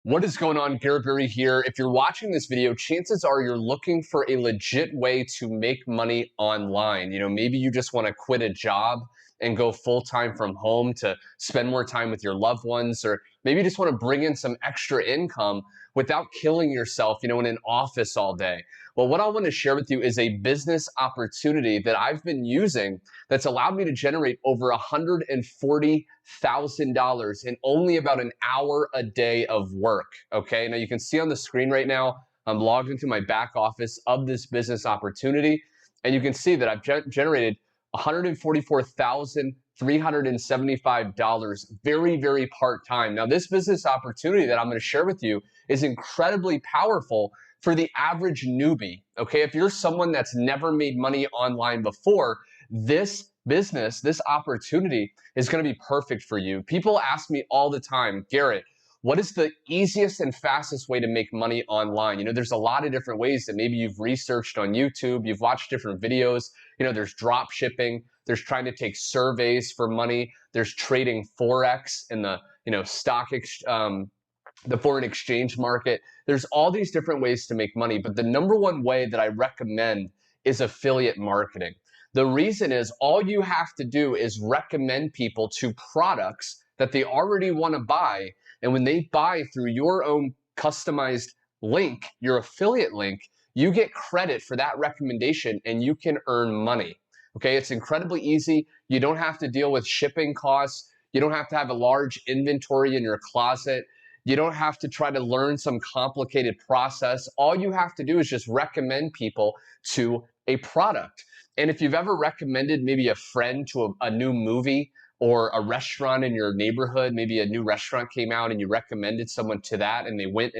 What is going on? Garrett Barry here. If you're watching this video, chances are you're looking for a legit way to make money online. Maybe you just want to quit a job and go full-time from home to spend more time with your loved ones, or maybe you just want to bring in some extra income without killing yourself, in an office all day. Well, what I want to share with you is a business opportunity that I've been using that's allowed me to generate over $140,000 in only about an hour a day of work. Okay, now you can see on the screen right now, I'm logged into my back office of this business opportunity, and you can see that I've generated $144,375 very, very part-time. Now, this business opportunity that I'm going to share with you is incredibly powerful for the average newbie. Okay, if you're someone that's never made money online before, this business, this opportunity is going to be perfect for you. People ask me all the time, Garrett, what is the easiest and fastest way to make money online? There's a lot of different ways that maybe you've researched on YouTube, you've watched different videos. There's drop shipping, there's trying to take surveys for money, there's trading Forex in the, the foreign exchange market. There's all these different ways to make money, but the number one way that I recommend is affiliate marketing. The reason is all you have to do is recommend people to products that they already want to buy. And when they buy through your own customized link, your affiliate link, you get credit for that recommendation and you can earn money. Okay, it's incredibly easy. You don't have to deal with shipping costs. You don't have to have a large inventory in your closet. You don't have to try to learn some complicated process. All you have to do is just recommend people to a product. And if you've ever recommended maybe a friend to a new movie or a restaurant in your neighborhood, maybe a new restaurant came out and you recommended someone to that and they went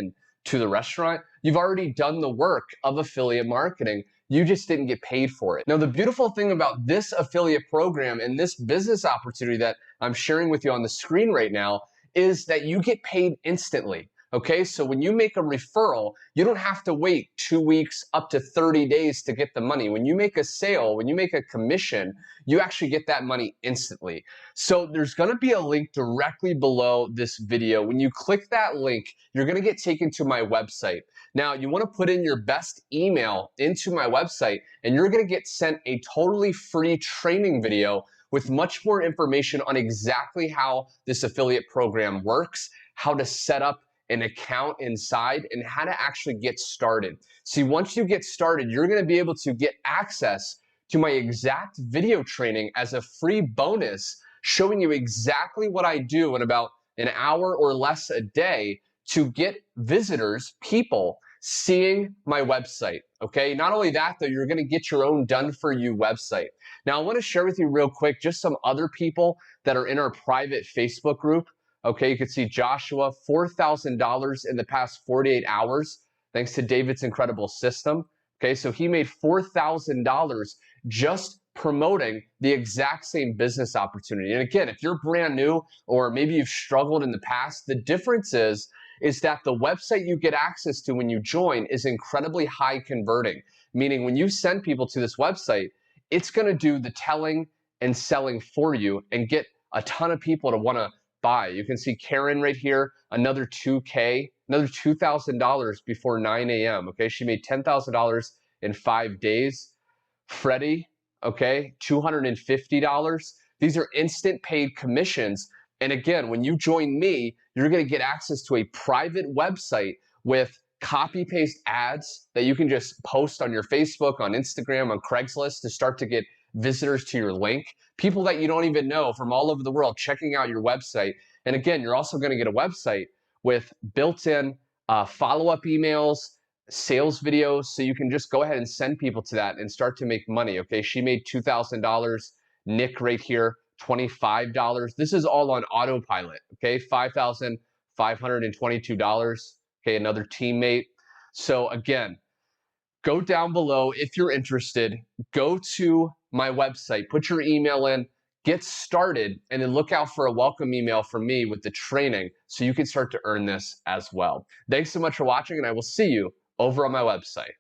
to the restaurant, you've already done the work of affiliate marketing. You just didn't get paid for it. Now, the beautiful thing about this affiliate program and this business opportunity that I'm sharing with you on the screen right now is that you get paid instantly. Okay, so when you make a referral, you don't have to wait 2 weeks up to 30 days to get the money. When you make a sale, when you make a commission, you actually get that money instantly. So there's going to be a link directly below this video. When you click that link, you're going to get taken to my website. Now, you want to put in your best email into my website, and you're going to get sent a totally free training video with much more information on exactly how this affiliate program works, how to set up an account inside, and how to actually get started. See, once you get started, you're going to be able to get access to my exact video training as a free bonus, showing you exactly what I do in about an hour or less a day to get visitors, people, seeing my website. Okay, not only that though, you're going to get your own done-for-you website. Now, I want to share with you real quick just some other people that are in our private Facebook group. Okay, you can see Joshua, $4,000 in the past 48 hours, thanks to David's incredible system. Okay, so he made $4,000 just promoting the exact same business opportunity. And again, if you're brand new or maybe you've struggled in the past, the difference is that the website you get access to when you join is incredibly high converting, meaning when you send people to this website, it's going to do the telling and selling for you and get a ton of people to want to buy. You can see Karen right here, another $2K, another $2,000 before 9 a.m. Okay, she made $10,000 in 5 days. Freddie, okay, $250. These are instant paid commissions. And again, when you join me, you're going to get access to a private website with copy-paste ads that you can just post on your Facebook, on Instagram, on Craigslist to start to get visitors to your link, people that you don't even know from all over the world checking out your website. And again, you're also going to get a website with built-in follow-up emails, sales videos, so you can just go ahead and send people to that and start to make money. Okay, she made $2,000. Nick right here, $25. This is all on autopilot. Okay, $5,522. Okay, another teammate. So again, go down below if you're interested. Go to my website, put your email in, get started, and then look out for a welcome email from me with the training so you can start to earn this as well. Thanks so much for watching, and I will see you over on my website.